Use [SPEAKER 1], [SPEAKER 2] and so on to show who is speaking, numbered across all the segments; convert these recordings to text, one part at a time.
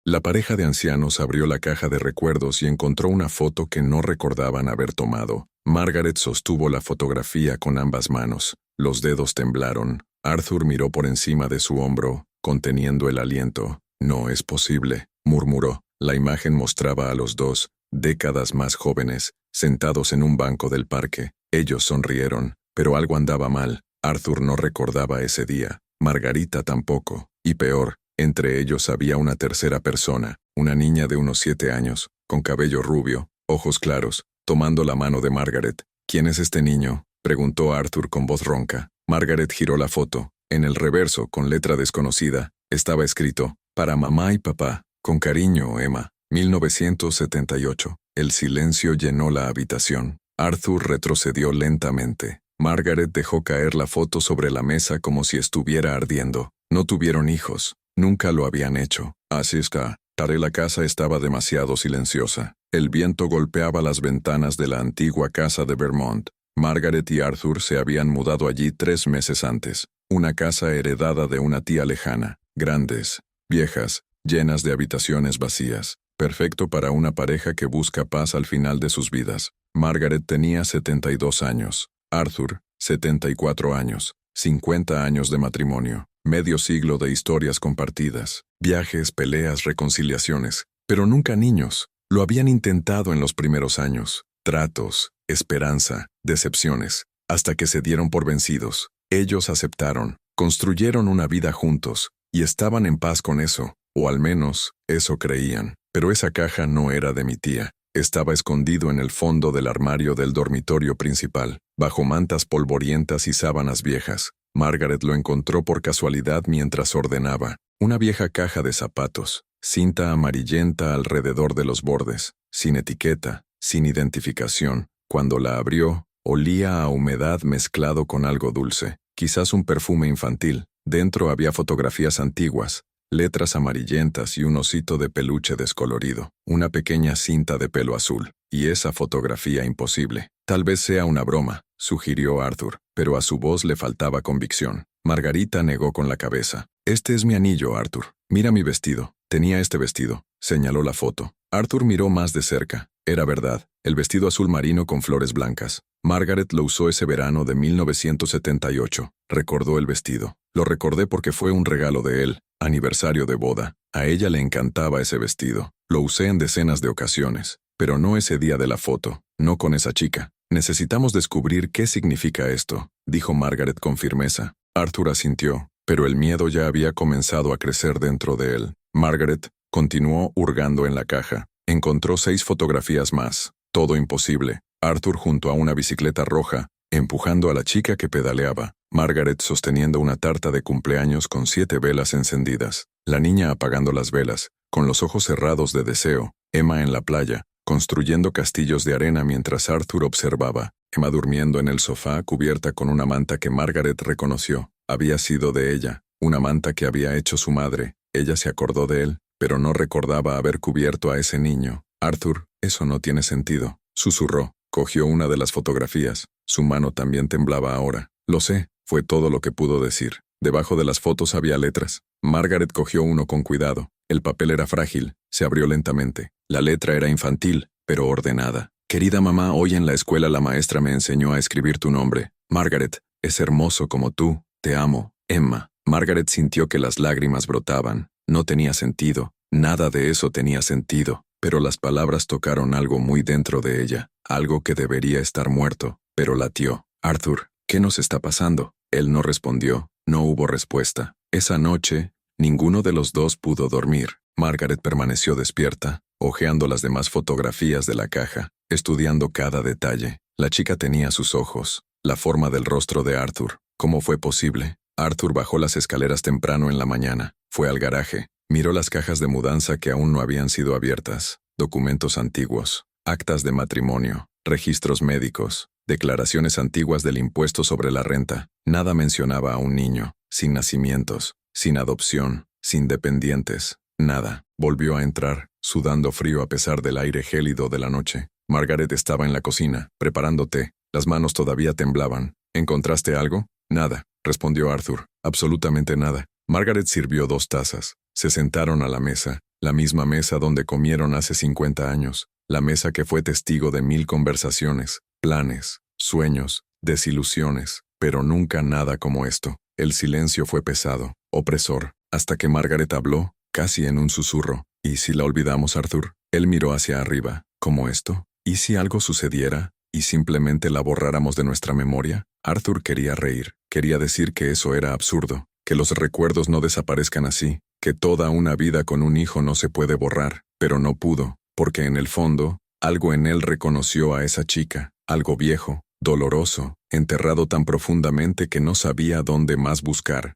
[SPEAKER 1] La pareja de ancianos abrió la caja de recuerdos y encontró una foto que no recordaban haber tomado. Margaret sostuvo la fotografía con ambas manos. Los dedos temblaron. Arthur miró por encima de su hombro, conteniendo el aliento. «No es posible», murmuró. La imagen mostraba a los dos, décadas más jóvenes, sentados en un banco del parque. Ellos sonrieron, pero algo andaba mal. Arthur no recordaba ese día. Margarita tampoco. Y peor, entre ellos había una tercera persona, una niña de unos 7 años, con cabello rubio, ojos claros, tomando la mano de Margaret. «¿Quién es este niño?», preguntó Arthur con voz ronca. Margaret giró la foto. En el reverso, con letra desconocida, estaba escrito: «Para mamá y papá, con cariño, Emma, 1978». El silencio llenó la habitación. Arthur retrocedió lentamente. Margaret dejó caer la foto sobre la mesa como si estuviera ardiendo. No tuvieron hijos. Nunca lo habían hecho. Así está. La casa estaba demasiado silenciosa. El viento golpeaba las ventanas de la antigua casa de Vermont. Margaret y Arthur se habían mudado allí 3 meses antes. Una casa heredada de una tía lejana. Grandes, viejas, llenas de habitaciones vacías. Perfecto para una pareja que busca paz al final de sus vidas. Margaret tenía 72 años. Arthur, 74 años. 50 años de matrimonio. Medio siglo de historias compartidas. Viajes, peleas, reconciliaciones. Pero nunca niños. Lo habían intentado en los primeros años. Tratos, esperanza, decepciones. Hasta que se dieron por vencidos. Ellos aceptaron. Construyeron una vida juntos. Y estaban en paz con eso. O al menos, eso creían. Pero esa caja no era de mi tía. Estaba escondido en el fondo del armario del dormitorio principal, bajo mantas polvorientas y sábanas viejas. Margaret lo encontró por casualidad mientras ordenaba. Una vieja caja de zapatos, cinta amarillenta alrededor de los bordes, sin etiqueta, sin identificación. Cuando la abrió, olía a humedad mezclado con algo dulce, quizás un perfume infantil. Dentro había fotografías antiguas, letras amarillentas y un osito de peluche descolorido, una pequeña cinta de pelo azul, y esa fotografía imposible. Tal vez sea una broma, sugirió Arthur, pero a su voz le faltaba convicción. Margarita negó con la cabeza. «Este es mi anillo, Arthur. Mira mi vestido. Tenía este vestido», señaló la foto. Arthur miró más de cerca. Era verdad, el vestido azul marino con flores blancas. Margaret lo usó ese verano de 1978. Recordó el vestido. Lo recordé porque fue un regalo de él, aniversario de boda. A ella le encantaba ese vestido. Lo usé en decenas de ocasiones. Pero no ese día de la foto, no con esa chica. «Necesitamos descubrir qué significa esto», dijo Margaret con firmeza. Arthur asintió, pero el miedo ya había comenzado a crecer dentro de él. Margaret continuó hurgando en la caja. Encontró 6 fotografías más. Todo imposible. Arthur junto a una bicicleta roja, empujando a la chica que pedaleaba. Margaret sosteniendo una tarta de cumpleaños con 7 velas encendidas. La niña apagando las velas, con los ojos cerrados de deseo. Emma en la playa, construyendo castillos de arena mientras Arthur observaba. Emma durmiendo en el sofá cubierta con una manta que Margaret reconoció. Había sido de ella, una manta que había hecho su madre. Ella se acordó de él, pero no recordaba haber cubierto a ese niño. «Arthur, eso no tiene sentido», susurró. Cogió una de las fotografías. Su mano también temblaba ahora. «Lo sé», fue todo lo que pudo decir. Debajo de las fotos había letras. Margaret cogió uno con cuidado. El papel era frágil. Se abrió lentamente. La letra era infantil, pero ordenada. «Querida mamá, hoy en la escuela la maestra me enseñó a escribir tu nombre. Margaret, es hermoso como tú. Te amo. Emma». Margaret sintió que las lágrimas brotaban. No tenía sentido. Nada de eso tenía sentido. Pero las palabras tocaron algo muy dentro de ella. Algo que debería estar muerto, pero latió. «Arthur, ¿qué nos está pasando?». Él no respondió. No hubo respuesta. Esa noche, ninguno de los dos pudo dormir. Margaret permaneció despierta, hojeando las demás fotografías de la caja, estudiando cada detalle. La chica tenía sus ojos, la forma del rostro de Arthur. ¿Cómo fue posible? Arthur bajó las escaleras temprano en la mañana. Fue al garaje. Miró las cajas de mudanza que aún no habían sido abiertas. Documentos antiguos, actas de matrimonio, registros médicos, declaraciones antiguas del impuesto sobre la renta. Nada mencionaba a un niño, sin nacimientos, sin adopción, sin dependientes. Nada. Volvió a entrar, sudando frío a pesar del aire gélido de la noche. Margaret estaba en la cocina, preparando té. Las manos todavía temblaban. ¿Encontraste algo? Nada, respondió Arthur. Absolutamente nada. Margaret sirvió 2 tazas. Se sentaron a la mesa. la misma mesa donde comieron hace 50 años, la mesa que fue testigo de 1000 conversaciones, planes, sueños, desilusiones, pero nunca nada como esto. El silencio fue pesado, opresor, hasta que Margaret habló, casi en un susurro. ¿Y si la olvidamos, Arthur? Él miró hacia arriba. ¿Cómo esto? ¿Y si algo sucediera? ¿Y simplemente la borráramos de nuestra memoria? Arthur quería reír, quería decir que eso era absurdo, que los recuerdos no desaparezcan así, que toda una vida con un hijo no se puede borrar, pero no pudo, porque en el fondo, algo en él reconoció a esa chica, algo viejo, doloroso, enterrado tan profundamente que no sabía dónde más buscar.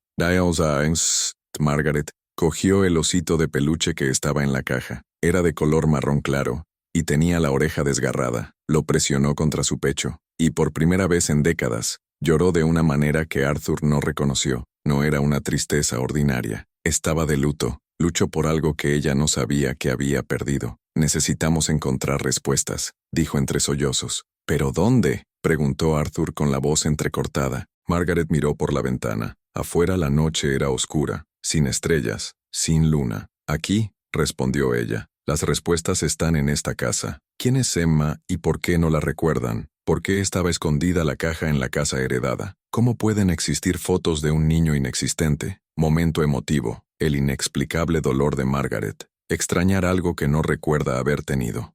[SPEAKER 1] Margaret cogió el osito de peluche que estaba en la caja. Era de color marrón claro, y tenía la oreja desgarrada. Lo presionó contra su pecho, y por primera vez en décadas, lloró de una manera que Arthur no reconoció. No era una tristeza ordinaria. Estaba de luto. Luchó por algo que ella no sabía que había perdido. Necesitamos encontrar respuestas, dijo entre sollozos. ¿Pero dónde?, preguntó Arthur con la voz entrecortada. Margaret miró por la ventana. Afuera la noche era oscura, sin estrellas, sin luna. Aquí, respondió ella. Las respuestas están en esta casa. ¿Quién es Emma y por qué no la recuerdan? ¿Por qué estaba escondida la caja en la casa heredada? ¿Cómo pueden existir fotos de un niño inexistente? Momento emotivo. El inexplicable dolor de Margaret. Extrañar algo que no recuerda haber tenido.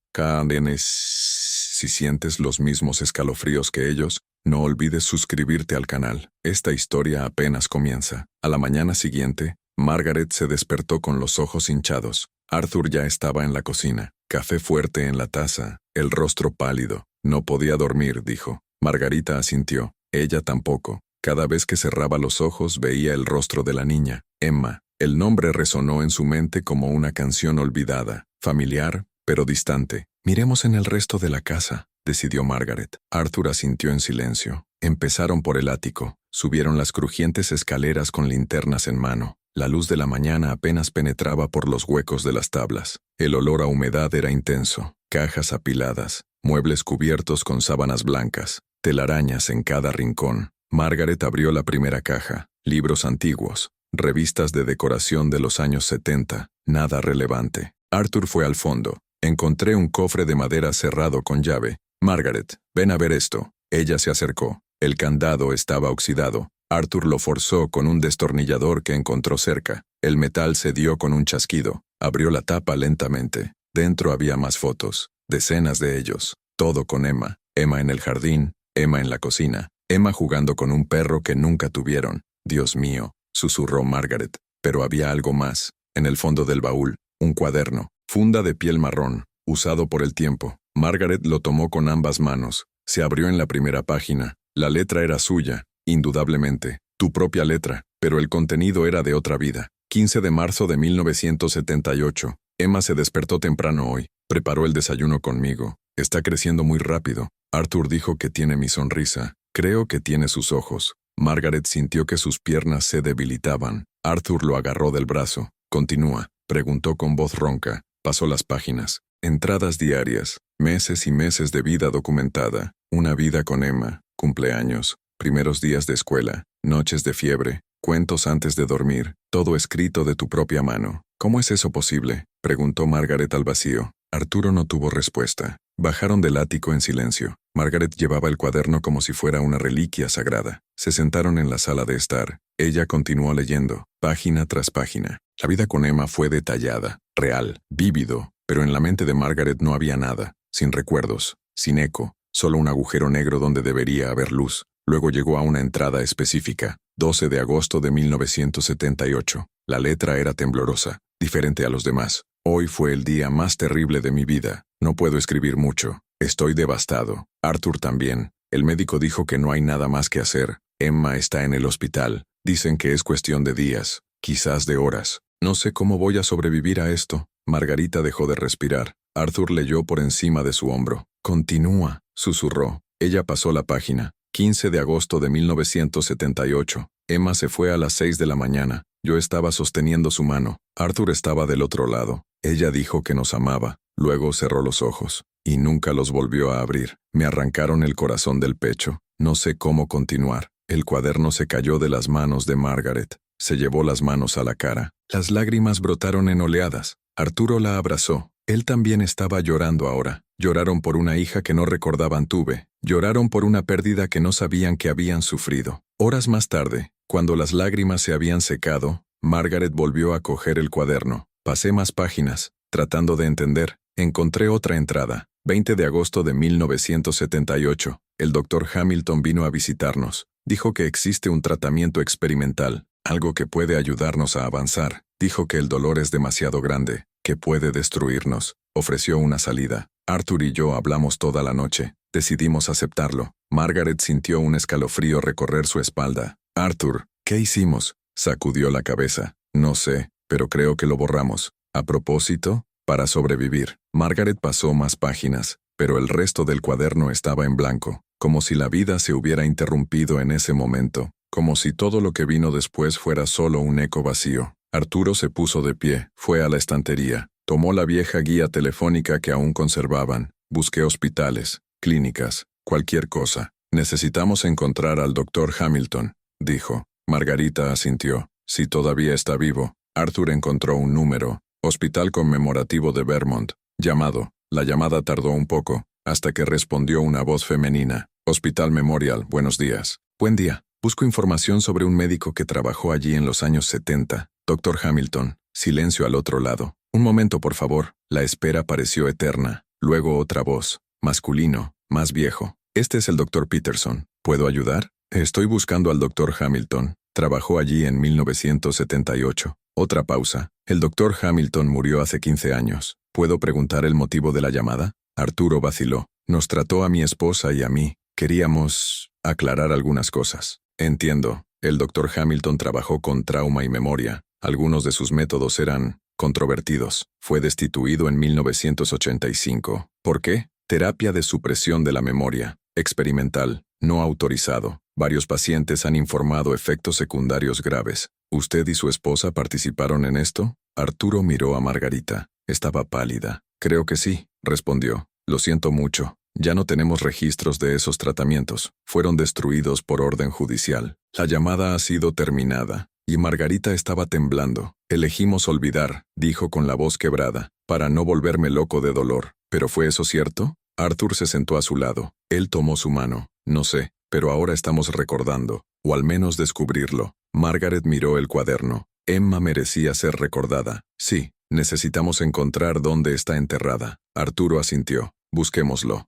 [SPEAKER 1] Si sientes los mismos escalofríos que ellos, no olvides suscribirte al canal. Esta historia apenas comienza. A la mañana siguiente, Margaret se despertó con los ojos hinchados. Arthur ya estaba en la cocina. Café fuerte en la taza, el rostro pálido. No podía dormir, dijo. Margarita asintió. Ella tampoco. Cada vez que cerraba los ojos veía el rostro de la niña, Emma. El nombre resonó en su mente como una canción olvidada, familiar, pero distante. Miremos en el resto de la casa, decidió Margaret. Arthur asintió en silencio. Empezaron por el ático. Subieron las crujientes escaleras con linternas en mano. La luz de la mañana apenas penetraba por los huecos de las tablas. El olor a humedad era intenso. Cajas apiladas, muebles cubiertos con sábanas blancas, telarañas en cada rincón. Margaret abrió la primera caja. Libros antiguos, revistas de decoración de los años 70, nada relevante. Arthur fue al fondo. Encontré un cofre de madera cerrado con llave. Margaret, ven a ver esto. Ella se acercó. El candado estaba oxidado. Arthur lo forzó con un destornillador que encontró cerca. El metal cedió con un chasquido. Abrió la tapa lentamente. Dentro había más fotos, decenas de ellos. Todo con Emma. Emma en el jardín, Emma en la cocina, Emma jugando con un perro que nunca tuvieron. Dios mío, susurró Margaret. Pero había algo más. En el fondo del baúl, un cuaderno, funda de piel marrón, usado por el tiempo. Margaret lo tomó con ambas manos. Se abrió en la primera página. La letra era suya, indudablemente, tu propia letra, pero el contenido era de otra vida. 15 de marzo de 1978. Emma se despertó temprano hoy. Preparó el desayuno conmigo. Está creciendo muy rápido. Arthur dijo que tiene mi sonrisa. Creo que tiene sus ojos. Margaret sintió que sus piernas se debilitaban. Arthur lo agarró del brazo. Continúa, preguntó con voz ronca. Pasó las páginas. Entradas diarias. Meses y meses de vida documentada. Una vida con Emma. Cumpleaños. Primeros días de escuela. Noches de fiebre. Cuentos antes de dormir. Todo escrito de tu propia mano. ¿Cómo es eso posible?, preguntó Margaret al vacío. Arturo no tuvo respuesta. Bajaron del ático en silencio. Margaret llevaba el cuaderno como si fuera una reliquia sagrada. Se sentaron en la sala de estar. Ella continuó leyendo, página tras página. La vida con Emma fue detallada, real, vívido, pero en la mente de Margaret no había nada, sin recuerdos, sin eco, solo un agujero negro donde debería haber luz. Luego llegó a una entrada específica, 12 de agosto de 1978. La letra era temblorosa, diferente a los demás. Hoy fue el día más terrible de mi vida. No puedo escribir mucho. Estoy devastado. Arthur también. El médico dijo que no hay nada más que hacer. Emma está en el hospital. Dicen que es cuestión de días, quizás de horas. No sé cómo voy a sobrevivir a esto. Margarita dejó de respirar. Arthur leyó por encima de su hombro. Continúa, susurró. Ella pasó la página. 15 de agosto de 1978. Emma se fue a las 6 de la mañana. Yo estaba sosteniendo su mano. Arthur estaba del otro lado. Ella dijo que nos amaba. Luego cerró los ojos. Y nunca los volvió a abrir. Me arrancaron el corazón del pecho. No sé cómo continuar. El cuaderno se cayó de las manos de Margaret. Se llevó las manos a la cara. Las lágrimas brotaron en oleadas. Arturo la abrazó. Él también estaba llorando ahora. Lloraron por una hija que no recordaban tuve. Lloraron por una pérdida que no sabían que habían sufrido. Horas más tarde, cuando las lágrimas se habían secado, Margaret volvió a coger el cuaderno. Pasé más páginas, tratando de entender. Encontré otra entrada. 20 de agosto de 1978. El doctor Hamilton vino a visitarnos. Dijo que existe un tratamiento experimental, algo que puede ayudarnos a avanzar. Dijo que el dolor es demasiado grande, que puede destruirnos. Ofreció una salida. Arthur y yo hablamos toda la noche. Decidimos aceptarlo. Margaret sintió un escalofrío recorrer su espalda. Arthur, ¿qué hicimos? Sacudió la cabeza. No sé, pero creo que lo borramos. ¿A propósito? Para sobrevivir. Margaret pasó más páginas, pero el resto del cuaderno estaba en blanco, como si la vida se hubiera interrumpido en ese momento, como si todo lo que vino después fuera solo un eco vacío. Arturo se puso de pie, fue a la estantería, tomó la vieja guía telefónica que aún conservaban. Busqué hospitales, clínicas, cualquier cosa. Necesitamos encontrar al doctor Hamilton, dijo. Margarita asintió. Si todavía está vivo. Arthur encontró un número. Hospital Conmemorativo de Vermont. Llamado. La llamada tardó un poco, hasta que respondió una voz femenina. Hospital Memorial, buenos días. Buen día. Busco información sobre un médico que trabajó allí en los años 70. Doctor Hamilton. Silencio al otro lado. Un momento, por favor. La espera pareció eterna. Luego otra voz. Masculino, más viejo. Este es el doctor Peterson. ¿Puedo ayudar? Estoy buscando al doctor Hamilton. Trabajó allí en 1978. Otra pausa. El doctor Hamilton murió hace 15 años. ¿Puedo preguntar el motivo de la llamada? Arturo vaciló. Nos trató a mi esposa y a mí. Queríamos aclarar algunas cosas. Entiendo. El doctor Hamilton trabajó con trauma y memoria. Algunos de sus métodos eran controvertidos. Fue destituido en 1985. ¿Por qué? Terapia de supresión de la memoria. Experimental. No autorizado. Varios pacientes han informado efectos secundarios graves. ¿Usted y su esposa participaron en esto? Arturo miró a Margarita. Estaba pálida. Creo que sí, respondió. Lo siento mucho. Ya no tenemos registros de esos tratamientos. Fueron destruidos por orden judicial. La llamada ha sido terminada. Y Margarita estaba temblando. Elegimos olvidar, dijo con la voz quebrada, para no volverme loco de dolor. ¿Pero fue eso cierto? Arthur se sentó a su lado. Él tomó su mano. No sé, pero ahora estamos recordando, o al menos descubrirlo. Margaret miró el cuaderno. Emma merecía ser recordada. Sí, necesitamos encontrar dónde está enterrada. Arturo asintió. Busquémoslo.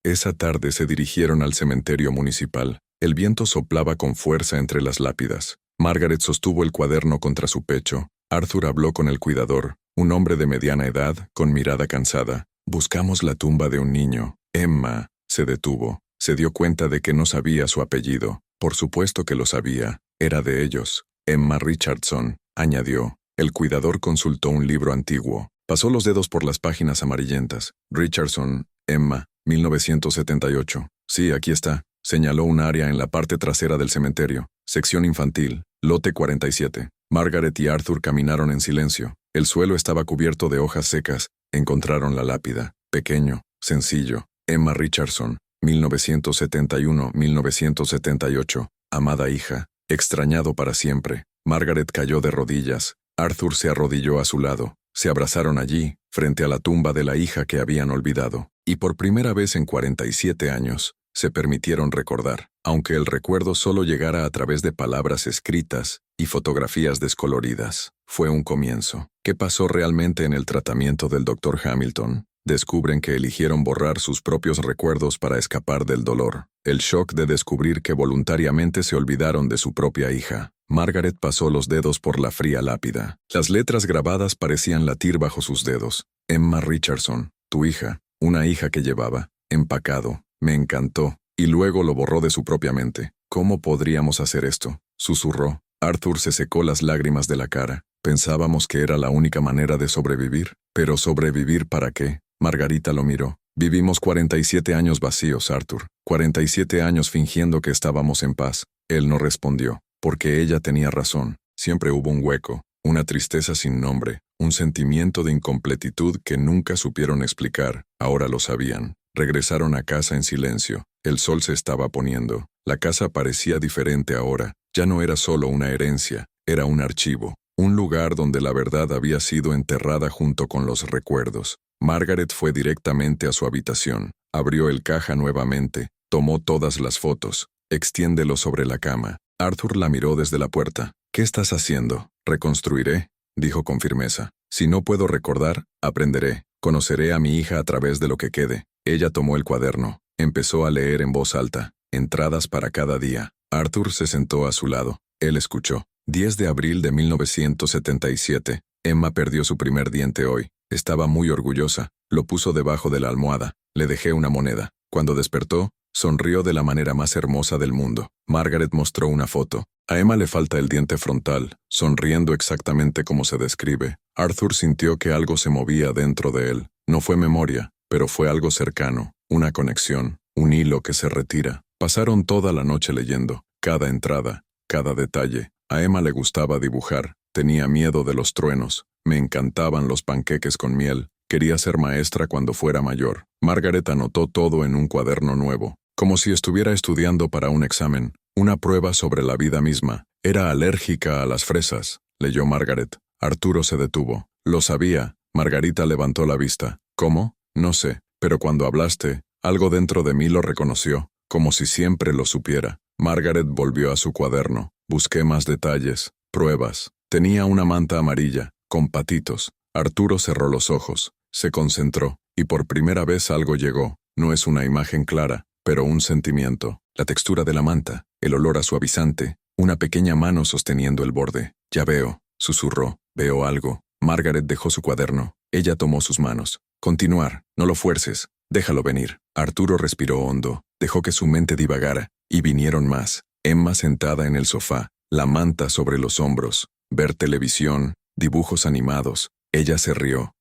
[SPEAKER 1] Esa tarde se dirigieron al cementerio municipal. El viento soplaba con fuerza entre las lápidas. Margaret sostuvo el cuaderno contra su pecho. Arthur habló con el cuidador, un hombre de mediana edad, con mirada cansada. Buscamos la tumba de un niño. Emma se detuvo. Se dio cuenta de que no sabía su apellido. Por supuesto que lo sabía. Era de ellos. Emma Richardson, añadió. El cuidador consultó un libro antiguo. Pasó los dedos por las páginas amarillentas. Richardson, Emma, 1978. Sí, aquí está. Señaló un área en la parte trasera del cementerio. Sección infantil, lote 47. Margaret y Arthur caminaron en silencio. El suelo estaba cubierto de hojas secas. Encontraron la lápida. Pequeño, sencillo. Emma Richardson, 1971-1978. Amada hija. Extrañado para siempre. Margaret cayó de rodillas. Arthur se arrodilló a su lado. Se abrazaron allí, frente a la tumba de la hija que habían olvidado. Y por primera vez en 47 años, se permitieron recordar, aunque el recuerdo solo llegara a través de palabras escritas y fotografías descoloridas. Fue un comienzo. ¿Qué pasó realmente en el tratamiento del Dr. Hamilton? Descubren que eligieron borrar sus propios recuerdos para escapar del dolor. El shock de descubrir que voluntariamente se olvidaron de su propia hija. Margaret pasó los dedos por la fría lápida. Las letras grabadas parecían latir bajo sus dedos. Emma Richardson, tu hija, una hija que llevaba, empacado. Me encantó, y luego lo borró de su propia mente. ¿Cómo podríamos hacer esto? Susurró. Arthur se secó las lágrimas de la cara. Pensábamos que era la única manera de sobrevivir. ¿Pero sobrevivir para qué? Margarita lo miró. Vivimos 47 años vacíos, Arthur. 47 años fingiendo que estábamos en paz. Él no respondió, porque ella tenía razón. Siempre hubo un hueco, una tristeza sin nombre, un sentimiento de incompletitud que nunca supieron explicar. Ahora lo sabían. Regresaron a casa en silencio. El sol se estaba poniendo. La casa parecía diferente ahora. Ya no era solo una herencia, era un archivo. un lugar donde la verdad había sido enterrada junto con los recuerdos. Margaret fue directamente a su habitación, abrió el caja nuevamente, tomó todas las fotos, extiéndelo sobre la cama. Arthur la miró desde la puerta. «¿Qué estás haciendo?» «Reconstruiré», dijo con firmeza. «Si no puedo recordar, aprenderé. Conoceré a mi hija a través de lo que quede». Ella tomó el cuaderno. Empezó a leer en voz alta, entradas para cada día. Arthur se sentó a su lado. Él escuchó. 10 de abril de 1977. Emma perdió su primer diente hoy. Estaba muy orgullosa. Lo puso debajo de la almohada. Le dejé una moneda. Cuando despertó, sonrió de la manera más hermosa del mundo. Margaret mostró una foto. A Emma le falta el diente frontal, sonriendo exactamente como se describe. Arthur sintió que algo se movía dentro de él. No fue memoria, pero fue algo cercano, una conexión, un hilo que se retira. Pasaron toda la noche leyendo, cada entrada, cada detalle. A Emma le gustaba dibujar, tenía miedo de los truenos, me encantaban los panqueques con miel, quería ser maestra cuando fuera mayor. Margaret anotó todo en un cuaderno nuevo, como si estuviera estudiando para un examen, una prueba sobre la vida misma. Era alérgica a las fresas, leyó Margaret. Arturo se detuvo. Lo sabía. Margarita levantó la vista. ¿Cómo? No sé, pero cuando hablaste, algo dentro de mí lo reconoció, como si siempre lo supiera. Margaret volvió a su cuaderno. Busqué más detalles, pruebas. Tenía una manta amarilla, con patitos. Arturo cerró los ojos, se concentró, y por primera vez algo llegó. No es una imagen clara, pero un sentimiento. La textura de la manta, el olor a suavizante, una pequeña mano sosteniendo el borde. Ya veo, susurró. Veo algo. Margaret dejó su cuaderno. Ella tomó sus manos. Continuar, no lo fuerces, déjalo venir. Arturo respiró hondo, dejó que su mente divagara, y vinieron más. Emma sentada en el sofá, la manta sobre los hombros, ver televisión, dibujos animados. Ella se rió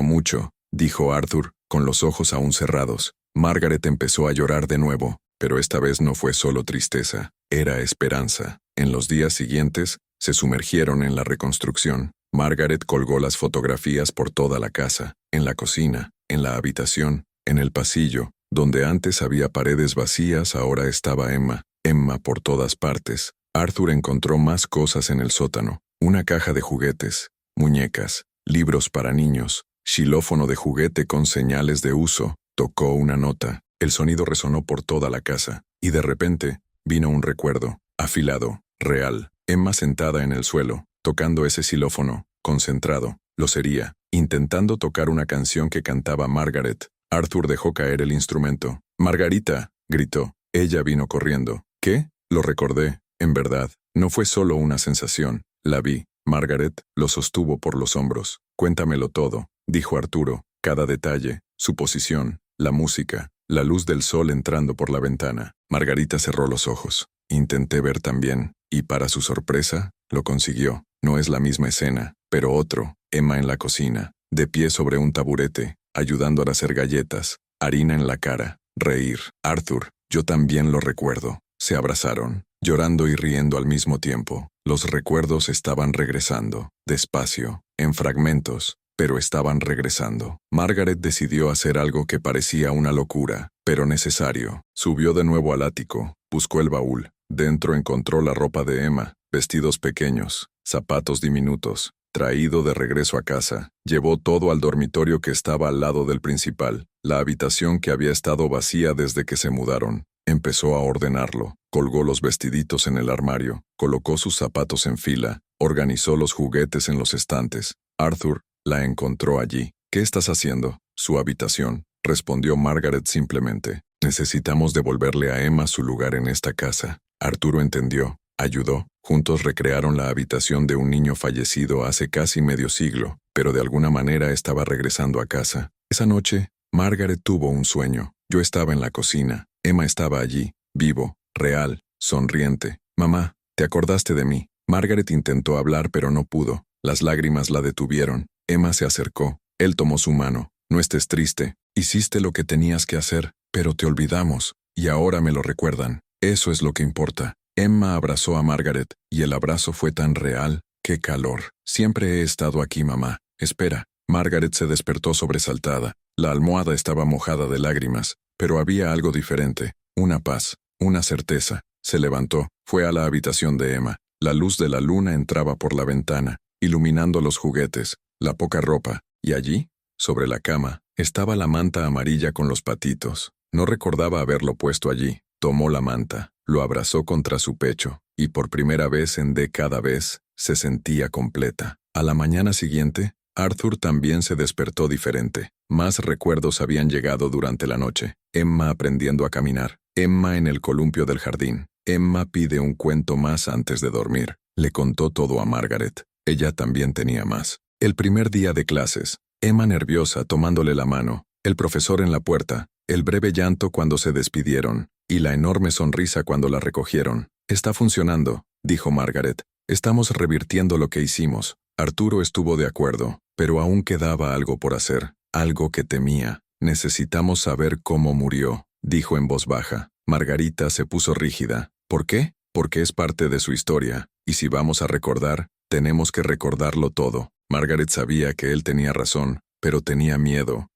[SPEAKER 1] mucho, dijo Arthur, con los ojos aún cerrados. Margaret empezó a llorar de nuevo, pero esta vez no fue solo tristeza, era esperanza. En los días siguientes, se sumergieron en la reconstrucción. Margaret colgó las fotografías por toda la casa, en la cocina, en la habitación, en el pasillo. Donde antes había paredes vacías, ahora estaba Emma. Emma por todas partes. Arthur encontró más cosas en el sótano. Una caja de juguetes, muñecas, libros para niños, xilófono de juguete con señales de uso. Tocó una nota. El sonido resonó por toda la casa. Y de repente, vino un recuerdo, afilado, real. Emma sentada en el suelo, tocando ese xilófono, concentrado, lo sería, intentando tocar una canción que cantaba Margaret. Arthur dejó caer el instrumento. «Margarita», gritó. Ella vino corriendo. «¿Qué?» Lo recordé. En verdad, no fue solo una sensación. La vi. Margaret lo sostuvo por los hombros. «Cuéntamelo todo», dijo Arturo. Cada detalle, su posición, la música, la luz del sol entrando por la ventana. Margarita cerró los ojos. Intenté ver también, y para su sorpresa, lo consiguió. No es la misma escena, pero otro. Emma en la cocina, de pie sobre un taburete, ayudando a hacer galletas, harina en la cara, reír. Arthur, yo también lo recuerdo. Se abrazaron, llorando y riendo al mismo tiempo. Los recuerdos estaban regresando, despacio, en fragmentos, pero estaban regresando. Margaret decidió hacer algo que parecía una locura, pero necesario. Subió de nuevo al ático, buscó el baúl. Dentro encontró la ropa de Emma, vestidos pequeños, zapatos diminutos. Traído de regreso a casa, llevó todo al dormitorio que estaba al lado del principal, la habitación que había estado vacía desde que se mudaron. Empezó a ordenarlo, colgó los vestiditos en el armario, colocó sus zapatos en fila, organizó los juguetes en los estantes. Arthur la encontró allí. «¿Qué estás haciendo?» «Su habitación», respondió Margaret simplemente. «Necesitamos devolverle a Emma su lugar en esta casa». Arturo entendió, ayudó. Juntos recrearon la habitación de un niño fallecido hace casi medio siglo, pero de alguna manera estaba regresando a casa. Esa noche, Margaret tuvo un sueño. Yo estaba en la cocina. Emma estaba allí, vivo, real, sonriente. «Mamá, ¿te acordaste de mí?» Margaret intentó hablar pero no pudo. Las lágrimas la detuvieron. Emma se acercó. Él tomó su mano. «No estés triste. Hiciste lo que tenías que hacer, pero te olvidamos. Y ahora me lo recuerdan. Eso es lo que importa». Emma abrazó a Margaret, y el abrazo fue tan real. ¡Qué calor! «Siempre he estado aquí, mamá. Espera». Margaret se despertó sobresaltada. La almohada estaba mojada de lágrimas, pero había algo diferente. Una paz, una certeza. Se levantó, fue a la habitación de Emma. La luz de la luna entraba por la ventana, iluminando los juguetes, la poca ropa, y allí, sobre la cama, estaba la manta amarilla con los patitos. No recordaba haberlo puesto allí. Tomó la manta, lo abrazó contra su pecho, y por primera vez en décadas se sentía completa. A la mañana siguiente, Arthur también se despertó diferente. Más recuerdos habían llegado durante la noche. Emma aprendiendo a caminar. Emma en el columpio del jardín. Emma pide un cuento más antes de dormir. Le contó todo a Margaret. Ella también tenía más. El primer día de clases. Emma nerviosa tomándole la mano. El profesor en la puerta. El breve llanto cuando se despidieron. Y la enorme sonrisa cuando la recogieron. «Está funcionando», dijo Margaret. «Estamos revirtiendo lo que hicimos». Arturo estuvo de acuerdo, pero aún quedaba algo por hacer, algo que temía. «Necesitamos saber cómo murió», dijo en voz baja. Margarita se puso rígida. «¿Por qué?» «Porque es parte de su historia, y si vamos a recordar, tenemos que recordarlo todo». Margaret sabía que él tenía razón, pero tenía miedo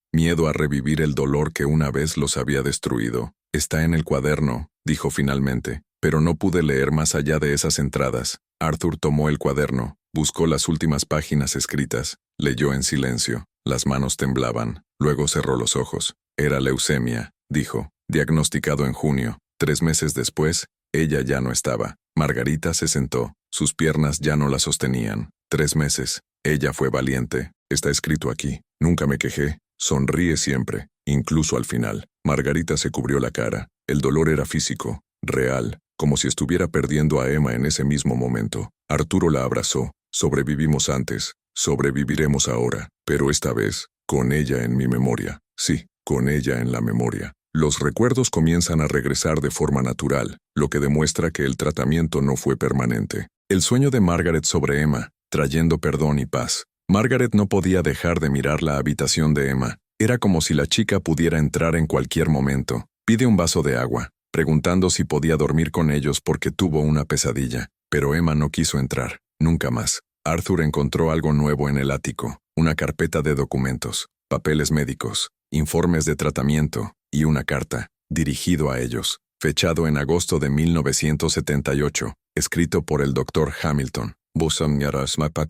[SPEAKER 1] a revivir el dolor que una vez los había destruido. «Está en el cuaderno», dijo finalmente, pero no pude leer más allá de esas entradas. Arthur tomó el cuaderno, buscó las últimas páginas escritas, leyó en silencio. Las manos temblaban, luego cerró los ojos. «Era leucemia», dijo, «diagnosticado en junio». 3 meses después, ella ya no estaba. Margarita se sentó, sus piernas ya no la sostenían. 3 meses. Ella fue valiente. Está escrito aquí. Nunca me quejé. Sonríe siempre, incluso al final. Margarita se cubrió la cara. El dolor era físico, real, como si estuviera perdiendo a Emma en ese mismo momento. Arturo la abrazó. Sobrevivimos antes, sobreviviremos ahora, pero esta vez, con ella en mi memoria. Sí, con ella en la memoria. Los recuerdos comienzan a regresar de forma natural, lo que demuestra que el tratamiento no fue permanente. El sueño de Margaret sobre Emma, trayendo perdón y paz. Margaret no podía dejar de mirar la habitación de Emma. Era como si la chica pudiera entrar en cualquier momento. Pide un vaso de agua, preguntando si podía dormir con ellos porque tuvo una pesadilla. Pero Emma no quiso entrar, nunca más. Arthur encontró algo nuevo en el ático, una carpeta de documentos, papeles médicos, informes de tratamiento y una carta, dirigido a ellos, fechado en agosto de 1978, escrito por el Dr. Hamilton.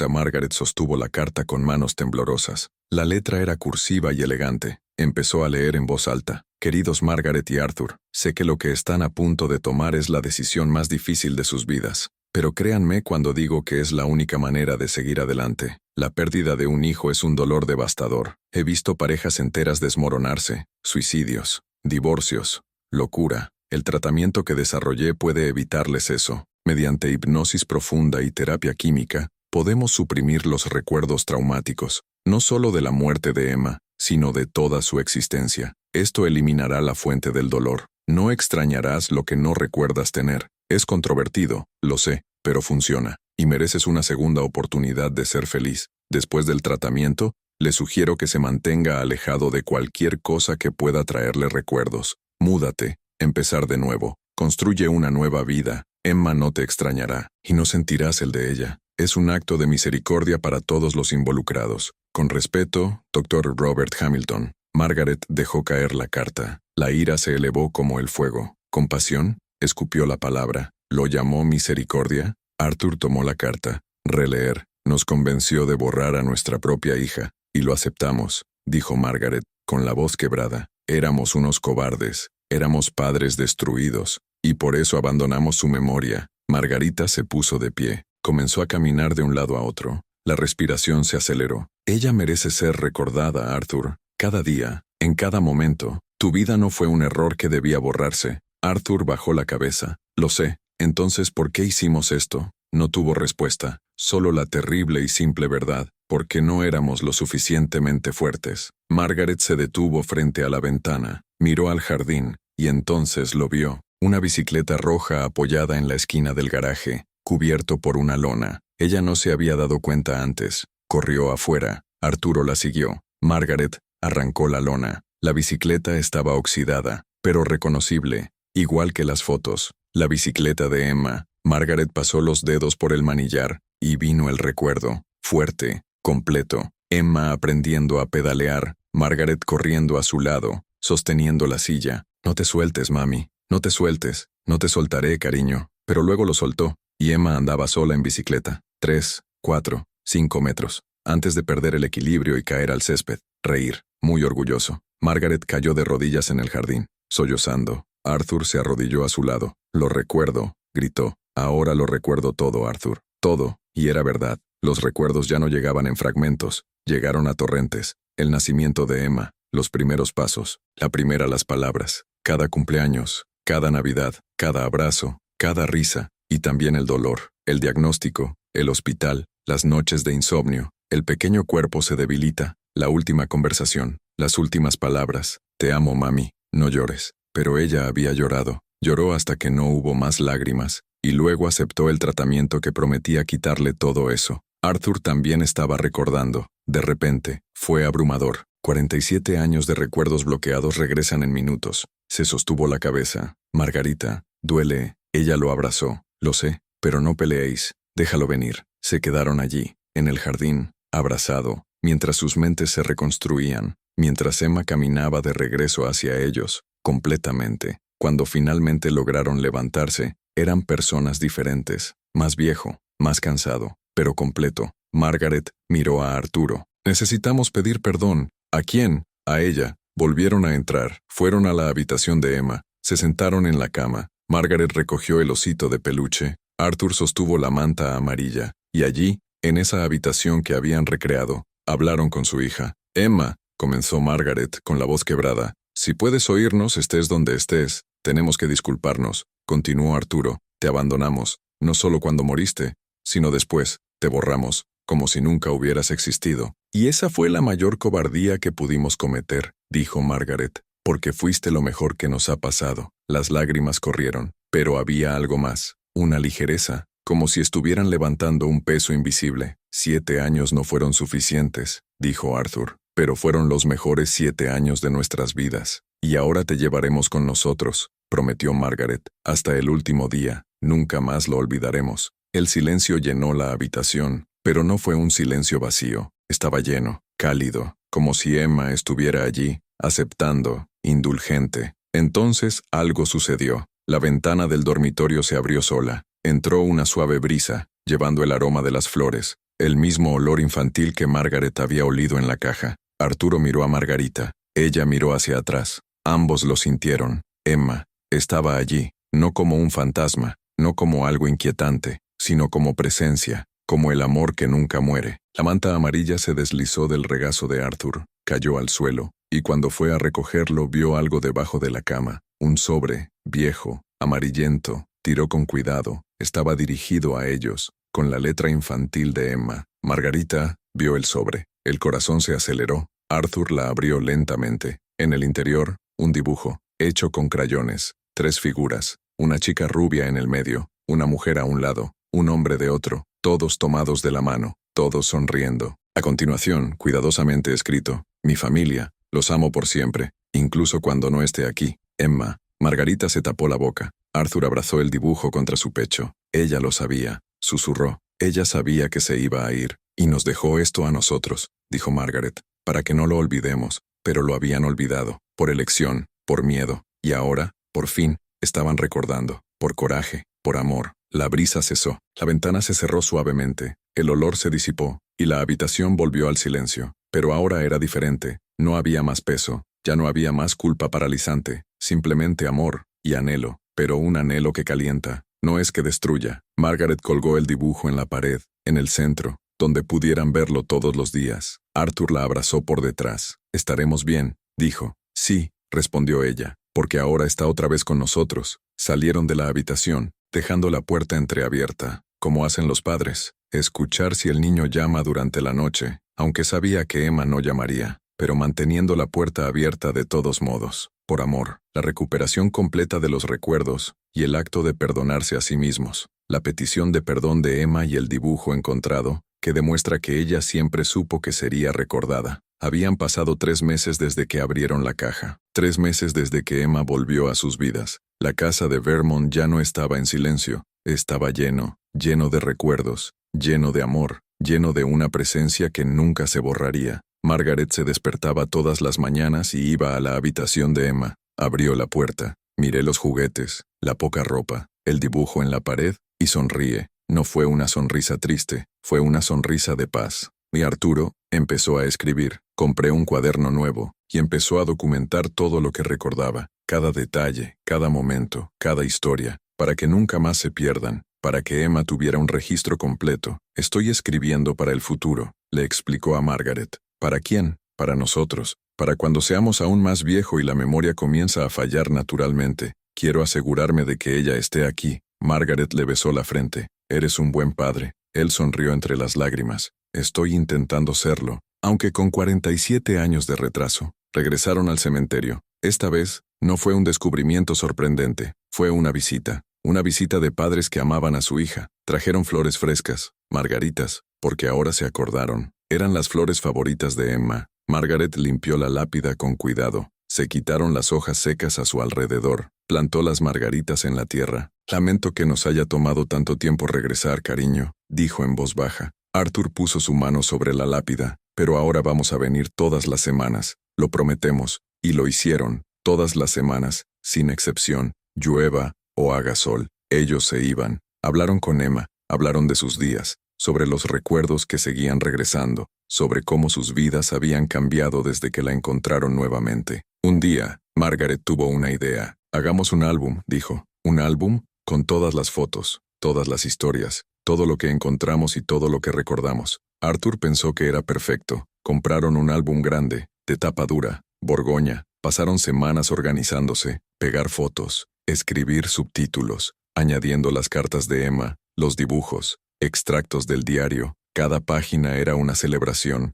[SPEAKER 1] Margaret sostuvo la carta con manos temblorosas. La letra era cursiva y elegante. Empezó a leer en voz alta. «Queridos Margaret y Arthur, sé que lo que están a punto de tomar es la decisión más difícil de sus vidas. Pero créanme cuando digo que es la única manera de seguir adelante. La pérdida de un hijo es un dolor devastador. He visto parejas enteras desmoronarse, suicidios, divorcios, locura. El tratamiento que desarrollé puede evitarles eso. Mediante hipnosis profunda y terapia química, podemos suprimir los recuerdos traumáticos, no solo de la muerte de Emma, sino de toda su existencia. Esto eliminará la fuente del dolor. No extrañarás lo que no recuerdas tener. Es controvertido, lo sé, pero funciona, y mereces una segunda oportunidad de ser feliz. Después del tratamiento, le sugiero que se mantenga alejado de cualquier cosa que pueda traerle recuerdos. Múdate, empezar de nuevo, construye una nueva vida. Emma no te extrañará, y no sentirás el de ella. Es un acto de misericordia para todos los involucrados. Con respeto, Dr. Robert Hamilton». Margaret dejó caer la carta. La ira se elevó como el fuego. Compasión, escupió la palabra. ¿Lo llamó misericordia? Arthur tomó la carta. Releer. Nos convenció de borrar a nuestra propia hija, y lo aceptamos, dijo Margaret, con la voz quebrada. Éramos unos cobardes, éramos padres destruidos, y por eso abandonamos su memoria. Margarita se puso de pie. Comenzó a caminar de un lado a otro. La respiración se aceleró. Ella merece ser recordada, Arthur. Cada día, en cada momento. Tu vida no fue un error que debía borrarse. Arthur bajó la cabeza. Lo sé. Entonces, ¿por qué hicimos esto? No tuvo respuesta. Solo la terrible y simple verdad. Porque no éramos lo suficientemente fuertes. Margaret se detuvo frente a la ventana. Miró al jardín, y entonces lo vio. Una bicicleta roja apoyada en la esquina del garaje, cubierto por una lona. Ella no se había dado cuenta antes. Corrió afuera. Arturo la siguió. Margaret arrancó la lona. La bicicleta estaba oxidada, pero reconocible, igual que las fotos. La bicicleta de Emma. Margaret pasó los dedos por el manillar, y vino el recuerdo, fuerte, completo. Emma aprendiendo a pedalear, Margaret corriendo a su lado, sosteniendo la silla. «No te sueltes, mami. No te sueltes. No te soltaré, cariño». Pero luego lo soltó, y Emma andaba sola en bicicleta. 3, 4, 5 metros, antes de perder el equilibrio y caer al césped. Reír, muy orgulloso. Margaret cayó de rodillas en el jardín, sollozando. Arthur se arrodilló a su lado. Lo recuerdo, gritó. Ahora lo recuerdo todo, Arthur. Todo, y era verdad. Los recuerdos ya no llegaban en fragmentos, llegaron a torrentes. El nacimiento de Emma, los primeros pasos, la primera las palabras, cada cumpleaños, cada Navidad, cada abrazo, cada risa, y también el dolor, el diagnóstico, el hospital, las noches de insomnio, el pequeño cuerpo se debilita, la última conversación, las últimas palabras, te amo, mami, no llores. Pero ella había llorado, lloró hasta que no hubo más lágrimas, y luego aceptó el tratamiento que prometía quitarle todo eso. Arthur también estaba recordando. De repente, fue abrumador. 47 años de recuerdos bloqueados regresan en minutos. Se sostuvo la cabeza. Margarita, duele. Ella lo abrazó. Lo sé, pero no peleéis. Déjalo venir. Se quedaron allí, en el jardín, abrazado, mientras sus mentes se reconstruían, mientras Emma caminaba de regreso hacia ellos, completamente. Cuando finalmente lograron levantarse, eran personas diferentes. Más viejo, más cansado, pero completo. Margaret miró a Arturo. Necesitamos pedir perdón. ¿A quién? A ella. Volvieron a entrar. Fueron a la habitación de Emma. Se sentaron en la cama. Margaret recogió el osito de peluche. Arthur sostuvo la manta amarilla. Y allí, en esa habitación que habían recreado, hablaron con su hija. Emma, comenzó Margaret con la voz quebrada. Si puedes oírnos, estés donde estés. Tenemos que disculparnos. Continuó Arturo. Te abandonamos. No solo cuando moriste, sino después. Te borramos, como si nunca hubieras existido. Y esa fue la mayor cobardía que pudimos cometer, dijo Margaret, porque fuiste lo mejor que nos ha pasado. Las lágrimas corrieron, pero había algo más, una ligereza, como si estuvieran levantando un peso invisible. 7 años no fueron suficientes, dijo Arthur, pero fueron los mejores 7 años de nuestras vidas. Y ahora te llevaremos con nosotros, prometió Margaret, hasta el último día. Nunca más lo olvidaremos. El silencio llenó la habitación, pero no fue un silencio vacío. Estaba lleno, cálido, como si Emma estuviera allí, aceptando, indulgente. Entonces algo sucedió. La ventana del dormitorio se abrió sola. Entró una suave brisa, llevando el aroma de las flores, el mismo olor infantil que Margaret había olido en la caja. Arturo miró a Margarita. Ella miró hacia atrás. Ambos lo sintieron. Emma estaba allí, no como un fantasma, no como algo inquietante, sino como presencia, como el amor que nunca muere. La manta amarilla se deslizó del regazo de Arthur, cayó al suelo, y cuando fue a recogerlo vio algo debajo de la cama, un sobre, viejo, amarillento. Tiró con cuidado, estaba dirigido a ellos, con la letra infantil de Emma. Margarita vio el sobre, el corazón se aceleró. Arthur la abrió lentamente. En el interior, un dibujo, hecho con crayones, 3 figuras, una chica rubia en el medio, una mujer a un lado, un hombre de otro, todos tomados de la mano, todos sonriendo. A continuación, cuidadosamente escrito, mi familia, los amo por siempre, incluso cuando no esté aquí. Emma. Margarita se tapó la boca. Arthur abrazó el dibujo contra su pecho. Ella lo sabía, susurró. Ella sabía que se iba a ir, y nos dejó esto a nosotros, dijo Margaret, para que no lo olvidemos, pero lo habían olvidado, por elección, por miedo, y ahora, por fin, estaban recordando, por coraje, por amor. La brisa cesó, la ventana se cerró suavemente, el olor se disipó, y la habitación volvió al silencio. Pero ahora era diferente, no había más peso, ya no había más culpa paralizante, simplemente amor y anhelo, pero un anhelo que calienta, no es que destruya. Margaret colgó el dibujo en la pared, en el centro, donde pudieran verlo todos los días. Arthur la abrazó por detrás. Estaremos bien, dijo. Sí, respondió ella, porque ahora está otra vez con nosotros. Salieron de la habitación, dejando la puerta entreabierta, como hacen los padres, escuchar si el niño llama durante la noche, aunque sabía que Emma no llamaría, pero manteniendo la puerta abierta de todos modos, por amor, la recuperación completa de los recuerdos y el acto de perdonarse a sí mismos, la petición de perdón de Emma y el dibujo encontrado, que demuestra que ella siempre supo que sería recordada. Habían pasado 3 meses desde que abrieron la caja, 3 meses desde que Emma volvió a sus vidas. La casa de Vermont ya no estaba en silencio, estaba lleno, lleno de recuerdos, lleno de amor, lleno de una presencia que nunca se borraría. Margaret se despertaba todas las mañanas y iba a la habitación de Emma. Abrió la puerta, miré los juguetes, la poca ropa, el dibujo en la pared, y sonríe. No fue una sonrisa triste, fue una sonrisa de paz. Y Arturo empezó a escribir. Compré un cuaderno nuevo y empezó a documentar todo lo que recordaba, cada detalle, cada momento, cada historia, para que nunca más se pierdan, para que Emma tuviera un registro completo. Estoy escribiendo para el futuro, le explicó a Margaret. ¿Para quién? Para nosotros, para cuando seamos aún más viejo y la memoria comienza a fallar naturalmente. Quiero asegurarme de que ella esté aquí. Margaret le besó la frente. Eres un buen padre. Él sonrió entre las lágrimas. Estoy intentando serlo, aunque con 47 años de retraso. Regresaron al cementerio. Esta vez, no fue un descubrimiento sorprendente, fue una visita de padres que amaban a su hija. Trajeron flores frescas, margaritas, porque ahora se acordaron. Eran las flores favoritas de Emma. Margaret limpió la lápida con cuidado. Se quitaron las hojas secas a su alrededor. Plantó las margaritas en la tierra. Lamento que nos haya tomado tanto tiempo regresar, cariño, dijo en voz baja. Arthur puso su mano sobre la lápida. Pero ahora vamos a venir todas las semanas. Lo prometemos. Y lo hicieron, todas las semanas, sin excepción, llueva o haga sol. Ellos se iban. Hablaron con Emma, hablaron de sus días, sobre los recuerdos que seguían regresando, sobre cómo sus vidas habían cambiado desde que la encontraron nuevamente. Un día, Margaret tuvo una idea. Hagamos un álbum, dijo. Un álbum con todas las fotos, todas las historias, todo lo que encontramos y todo lo que recordamos. Arthur pensó que era perfecto. Compraron un álbum grande, de tapa dura, Borgoña. Pasaron semanas organizándose, pegar fotos, escribir subtítulos, añadiendo las cartas de Emma, los dibujos, extractos del diario. Cada página era una celebración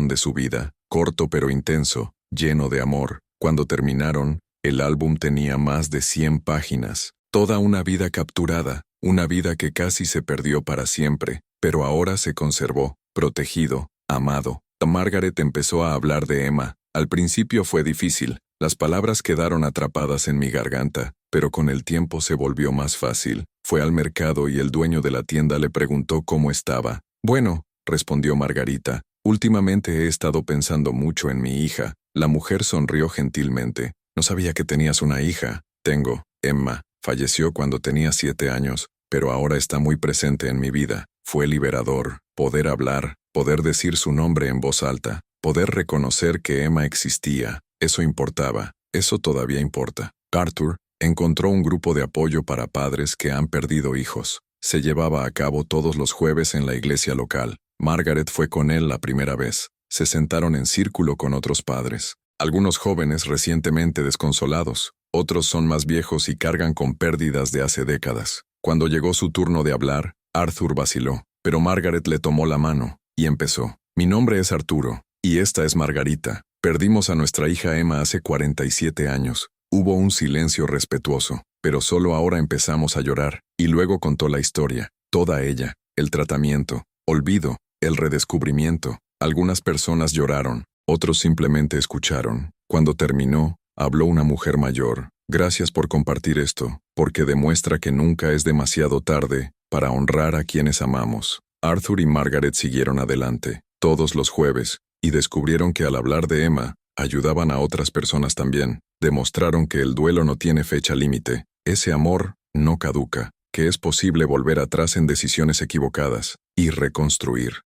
[SPEAKER 1] de su vida, corto pero intenso, lleno de amor. Cuando terminaron, el álbum tenía más de 100 páginas. Toda una vida capturada, una vida que casi se perdió para siempre, pero ahora se conservó, protegido, amado. Margaret empezó a hablar de Emma. Al principio fue difícil, las palabras quedaron atrapadas en mi garganta, pero con el tiempo se volvió más fácil. Fue al mercado y el dueño de la tienda le preguntó cómo estaba. Bueno, respondió Margarita, últimamente he estado pensando mucho en mi hija. La mujer sonrió gentilmente. No sabía que tenías una hija. Tengo, Emma. Falleció cuando tenía 7 años, pero ahora está muy presente en mi vida. Fue liberador, poder hablar, poder decir su nombre en voz alta. Poder reconocer que Emma existía, eso importaba, eso todavía importa. Arthur encontró un grupo de apoyo para padres que han perdido hijos. Se llevaba a cabo todos los jueves en la iglesia local. Margaret fue con él la primera vez. Se sentaron en círculo con otros padres. Algunos jóvenes recientemente desconsolados, otros son más viejos y cargan con pérdidas de hace décadas. Cuando llegó su turno de hablar, Arthur vaciló, pero Margaret le tomó la mano y empezó. Mi nombre es Arturo. Y esta es Margarita. Perdimos a nuestra hija Emma hace 47 años. Hubo un silencio respetuoso, pero solo ahora empezamos a llorar. Y luego contó la historia, toda ella, el tratamiento, olvido, el redescubrimiento. Algunas personas lloraron, otros simplemente escucharon. Cuando terminó, habló una mujer mayor. Gracias por compartir esto, porque demuestra que nunca es demasiado tarde para honrar a quienes amamos. Arthur y Margaret siguieron adelante, todos los jueves, y descubrieron que al hablar de Emma, ayudaban a otras personas también. Demostraron que el duelo no tiene fecha límite. Ese amor no caduca, que es posible volver atrás en decisiones equivocadas y reconstruir.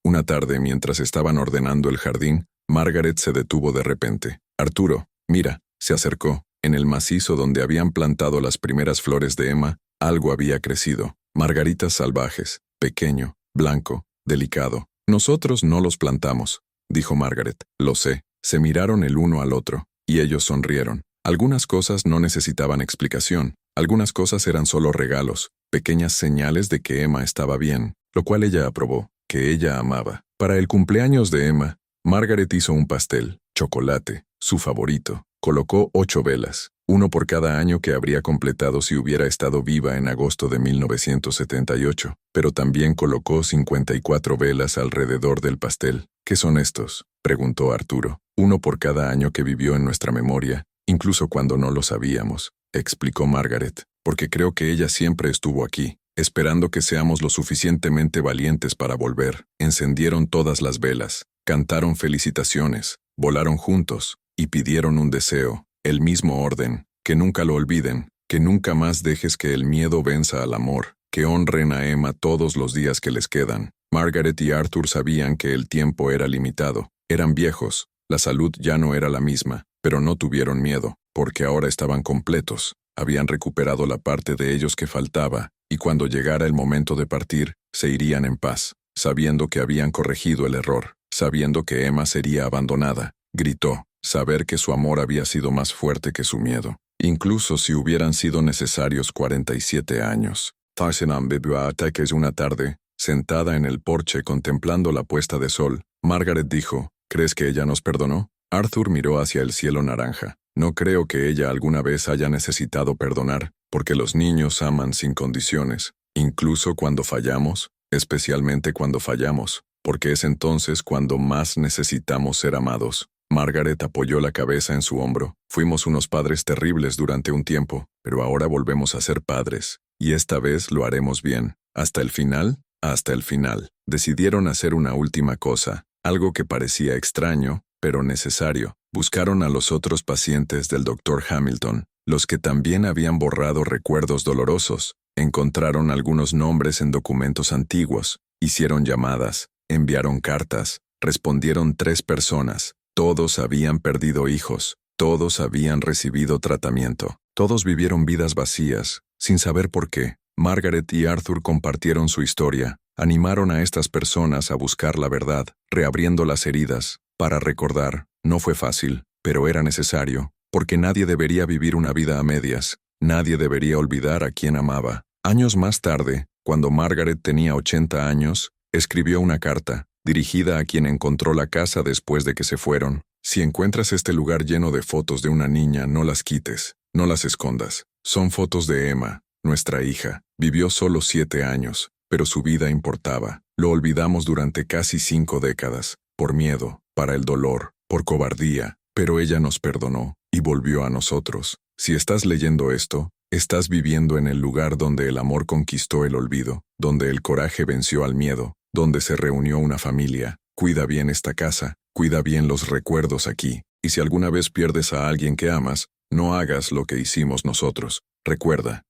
[SPEAKER 1] Una tarde, mientras estaban ordenando el jardín, Margaret se detuvo de repente. Arturo, mira, se acercó. En el macizo donde habían plantado las primeras flores de Emma, algo había crecido. Margaritas salvajes, pequeño, blanco, delicado. Nosotros no los plantamos, dijo Margaret. Lo sé. Se miraron el uno al otro, y ellos sonrieron. Algunas cosas no necesitaban explicación. Algunas cosas eran solo regalos, pequeñas señales de que Emma estaba bien, lo cual ella aprobó, que ella amaba. Para el cumpleaños de Emma, Margaret hizo un pastel, chocolate, su favorito. Colocó 8 velas, uno por cada año que habría completado si hubiera estado viva en agosto de 1978, pero también colocó 54 velas alrededor del pastel. ¿Qué son estos?, preguntó Arturo. Uno por cada año que vivió en nuestra memoria, incluso cuando no lo sabíamos, explicó Margaret, porque creo que ella siempre estuvo aquí, esperando que seamos lo suficientemente valientes para volver. Encendieron todas las velas, cantaron felicitaciones, volaron juntos, y pidieron un deseo, el mismo orden, que nunca lo olviden, que nunca más dejes que el miedo venza al amor, que honren a Emma todos los días que les quedan. Margaret y Arthur sabían que el tiempo era limitado. Eran viejos, la salud ya no era la misma, pero no tuvieron miedo, porque ahora estaban completos. Habían recuperado la parte de ellos que faltaba, y cuando llegara el momento de partir, se irían en paz, sabiendo que habían corregido el error, sabiendo que Emma sería abandonada. Gritó, saber que su amor había sido más fuerte que su miedo, incluso si hubieran sido necesarios 47 años. Tarsenham bebió hasta que una tarde, sentada en el porche contemplando la puesta de sol, Margaret dijo, ¿crees que ella nos perdonó? Arthur miró hacia el cielo naranja. No creo que ella alguna vez haya necesitado perdonar, porque los niños aman sin condiciones, incluso cuando fallamos, especialmente cuando fallamos, porque es entonces cuando más necesitamos ser amados. Margaret apoyó la cabeza en su hombro. Fuimos unos padres terribles durante un tiempo, pero ahora volvemos a ser padres, y esta vez lo haremos bien. ¿Hasta el final? Hasta el final. Decidieron hacer una última cosa, algo que parecía extraño, pero necesario. Buscaron a los otros pacientes del Dr. Hamilton, los que también habían borrado recuerdos dolorosos. Encontraron algunos nombres en documentos antiguos, hicieron llamadas, enviaron cartas, respondieron 3 personas. Todos habían perdido hijos, todos habían recibido tratamiento, todos vivieron vidas vacías, sin saber por qué. Margaret y Arthur compartieron su historia, animaron a estas personas a buscar la verdad, reabriendo las heridas, para recordar. No fue fácil, pero era necesario, porque nadie debería vivir una vida a medias, nadie debería olvidar a quien amaba. Años más tarde, cuando Margaret tenía 80 años, escribió una carta, dirigida a quien encontró la casa después de que se fueron. Si encuentras este lugar lleno de fotos de una niña, no las quites, no las escondas. Son fotos de Emma, nuestra hija. Vivió solo 7 años, pero su vida importaba. Lo olvidamos durante casi 5 décadas, por miedo, para el dolor, por cobardía, pero ella nos perdonó y volvió a nosotros. Si estás leyendo esto, estás viviendo en el lugar donde el amor conquistó el olvido, donde el coraje venció al miedo, donde se reunió una familia. Cuida bien esta casa, cuida bien los recuerdos aquí, y si alguna vez pierdes a alguien que amas, no hagas lo que hicimos nosotros. Recuerda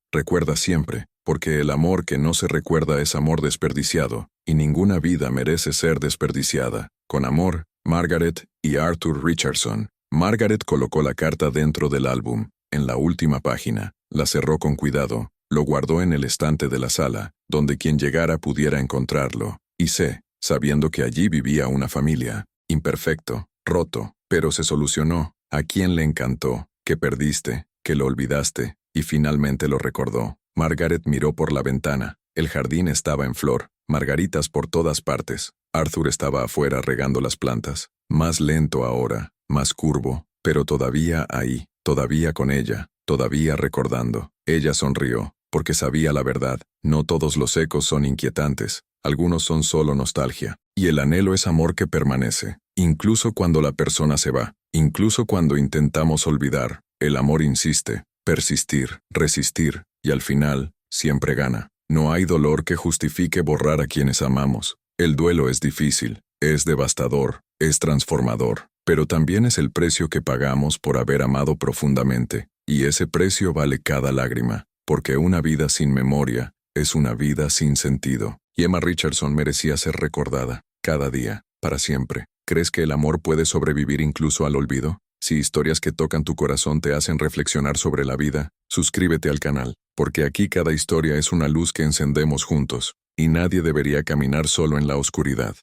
[SPEAKER 1] siempre, porque el amor que no se recuerda es amor desperdiciado, y ninguna vida merece ser desperdiciada. Con amor, Margaret y Arthur Richardson. Margaret colocó la carta dentro del álbum, en la última página, la cerró con cuidado, lo guardó en el estante de la sala, donde quien llegara pudiera encontrarlo, y sabiendo que allí vivía una familia, imperfecto, roto, pero se solucionó. A quien le encantó, que perdiste, que lo olvidaste, y finalmente lo recordó. Margaret miró por la ventana. El jardín estaba en flor, margaritas por todas partes. Arthur estaba afuera regando las plantas, más lento ahora, más curvo, pero todavía ahí, todavía con ella, todavía recordando. Ella sonrió, porque sabía la verdad. No todos los ecos son inquietantes, algunos son solo nostalgia, y el anhelo es amor que permanece, incluso cuando la persona se va, incluso cuando intentamos olvidar. El amor insiste, persistir, resistir, y al final, siempre gana. No hay dolor que justifique borrar a quienes amamos. El duelo es difícil, es devastador, es transformador, pero también es el precio que pagamos por haber amado profundamente, y ese precio vale cada lágrima, porque una vida sin memoria es una vida sin sentido. Y Emma Richardson merecía ser recordada, cada día, para siempre. ¿Crees que el amor puede sobrevivir incluso al olvido? Si historias que tocan tu corazón te hacen reflexionar sobre la vida, suscríbete al canal, porque aquí cada historia es una luz que encendemos juntos, y nadie debería caminar solo en la oscuridad.